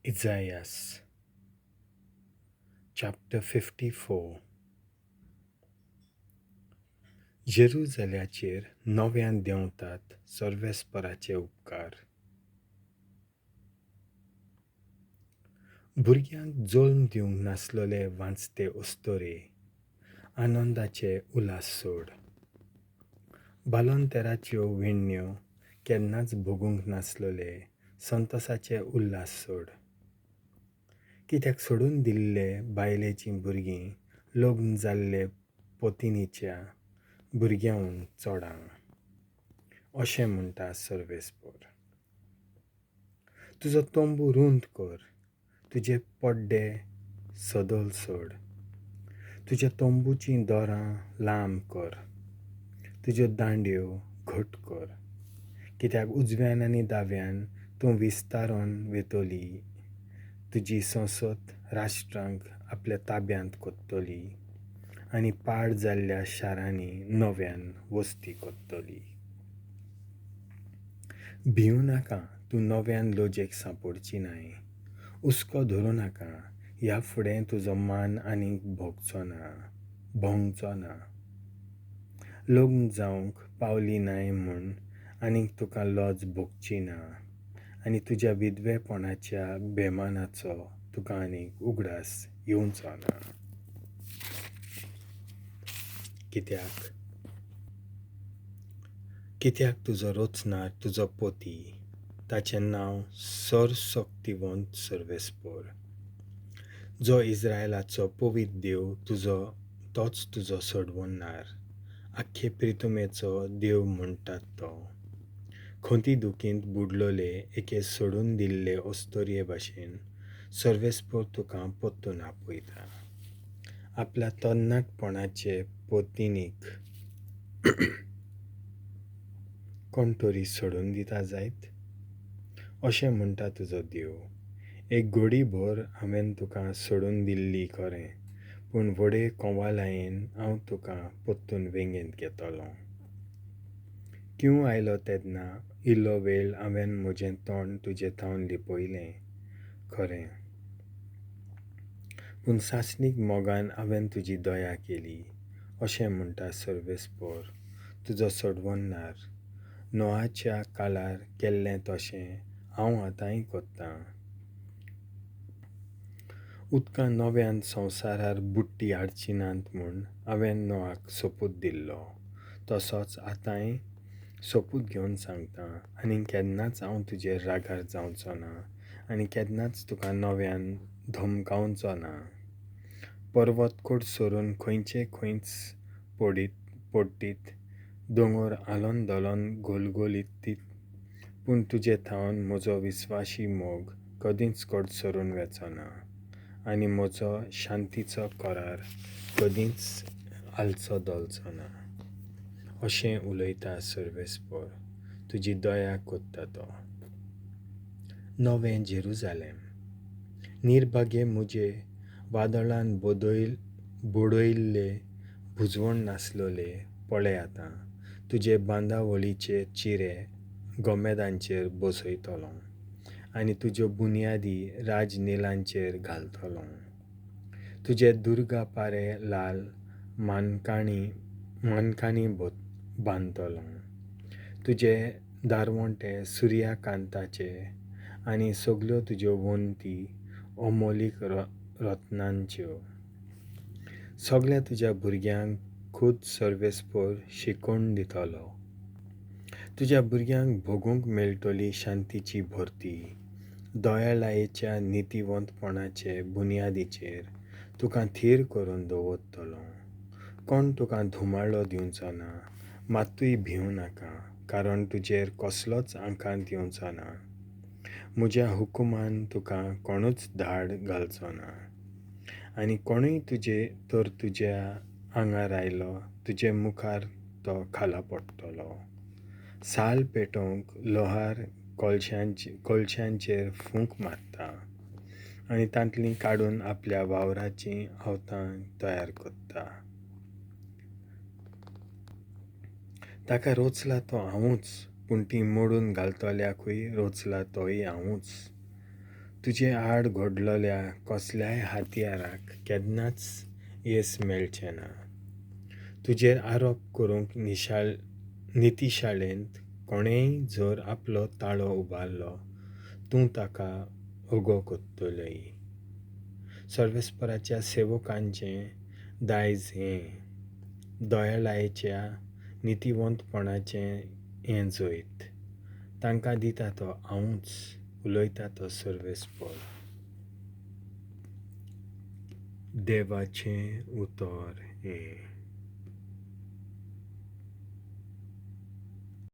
Izaias chapter 54. जेरुसलेमाचेर नव्यान देंवतात सर्वेस्पराचे उपकार. भुरग्यांक जल्म दिवंक नासलोले वांचते ओस्तोरे, आनंदाचे उलास सोड. बालोंतेराच्यो विण्ण्यो केन्नाच भोगूंक नासलोले संतोसाचे उल्हास सोड. कित्याक सोडून दिल्ले बायलेचीं भुरगीं लग्न जाल्ले पोतिनीच्या भुरग्यांहून चोडां. अशें म्हणटा सर्वेस्पर. तुजो तोंबू रुंद कर, तुजे पड्डे सदोल सोड. तुज्या तोंबूचीं दोरां लांब कर, तुज्यो दांड्यो घट कर. कित्याक उजव्यान आनी दाव्यान तूं विस्तारोन वेतोली. तुजी संसद राष्ट्रांक आपल्या ताब्यांत कोत्तोली आनी पाड जाल्ल्या शारांनी नव्यान वस्ती कोत्तोली. भिवू नाका, तूं नव्यान लोजेक सांपडची नाय. हुस्को धरूं नाका, ह्या फुडें तुजो मान आनीक भोंगचो ना. लग्न जावंक पावली नाय म्हूण आनीक तुका लज भोगची ना, आनी तुज्या विधवेपणाच्या बेमानाचो तुका आनीक उगडास येवचो ना. कित्याक तुजो रोचनार तुजो पोती, ताचें नांव सर्वशक्तिवंत सर्वेस्पर. जो इस्रायलाचो पवित्र देव तोच तुजो सोडवणहार, आख्खे प्रितुमेचो देव म्हणटात तो. खोंती दुखींत बुडलोले एके सोडून दिल्ले ओस्तोरये भाशेन सर्वेस्पर तुका पोत्तून आपयता. आपल्या तरणाटपणाचे पोतिनीक कोण तरी सोडून दिता जायत. अशें म्हणटा तुजो देव. एक घडीभर हांवें तुका सोडून दिल्ली खरें, पूण व्हडे कोंवालायेन हांव तुका पोत्तून वेंगेंत घेतलों. क्यूं आयलो तेन्ना इल्लो वेळ हांवें म्हजें तोंड तुजे थावन लिपयलें खरें, पूण सासणीक मोगान हांवें तुजी दया केली. अशें म्हणटा सर्वेस्पर, तुजो सोडवणहार. नोआच्या काळार केल्लें तशें हांव आतांय कोत्तां. उदकां नव्यान संवसारार बुडटी हाडची नात म्हूण हांवें नोआक सोपूत दिल्लो, तसोच आतांय सोपूत घेवन सांगता. आनी केन्नाच हांव तुजेर रागार जावचो ना, आनी केन्नाच तुका नव्यान धमकावचो ना. पर्वत कोट सोरून खंयच पडटीत, दोंगर आलोन दोलोन गोलगोलीत, पूण तुजे थावन म्हजो विस्वाशी मोग कदींच कोट सोरून वेचना, आनी म्हजो शांतीचो कोरार कदींच आलचो दोलचो ना. अशें उलयता सर्वेस्पर, तुजी दया कोत्ता तो. नवें जेरुसलेम. निर्भागे म्हजे वादळान बुडयल्ले भुजवण नासलोले पळय आतां. तुजे बांदावळीचे चिरे गोमेदांचेर बसयतलो, आनी तुज्यो बुन्यादी राजनिलांचेर घालतलो. तुजे दुर्गा पारे लाल मानकांनी बांदतलो. तुजे दारवंटे सुर्याकांताचे, आनी सगल्यो तुज्यो वंती अमोलीक रत्नांच्यो. सगळ्या तुज्या भुरग्यांक खूद सर्वेस्पर शिकोवन दितलो. तुज्या भुरग्यांक भोगूंक मेळटली शांतीची भरती. दयाळायेच्या नितीवंतपणाचे बुन्यादीचेर तुका थीर करून दवरतलो. कोण तुका धुमाळो दिवचो ना. मात्तूय भिवू नाका, कारण तुजेर कसलोच आकांत येवचो ना. म्हज्या हुकुमान तुका कोणूच धाड घालचो ना, आनी कोणूय तुज्या आंगार आयलो, तुजे मुखार तो खाला पडटलो. साल पेटोवंक लोहार कोळशांचेर फूंक मारता, आनी तांतलीं काडून आपल्या वावराचीं आवतां तयार कोत्ता. ताका रोचला तो हांवूच, पूण ती मोडून घालतल्याकूय रोचला तोय हांवूच. तुजे आड घडलोल्या कसल्याय हातयाराक केन्नाच येस मेळचें ना. तुजेर आरोप करूंक नितिशाळेंत कोणेय जर आपलो ताळो उबारलो, तूं ताका ओगो कोत्तलय. सर्वेस्पराच्या सेवकांचें दायज हें, दोळ्याच्या नितिवंतपणाचें हें जैत. तांकां दिता तो हांवूच, उलयता तो सर्वेस्पर. देवाचें उतर हें.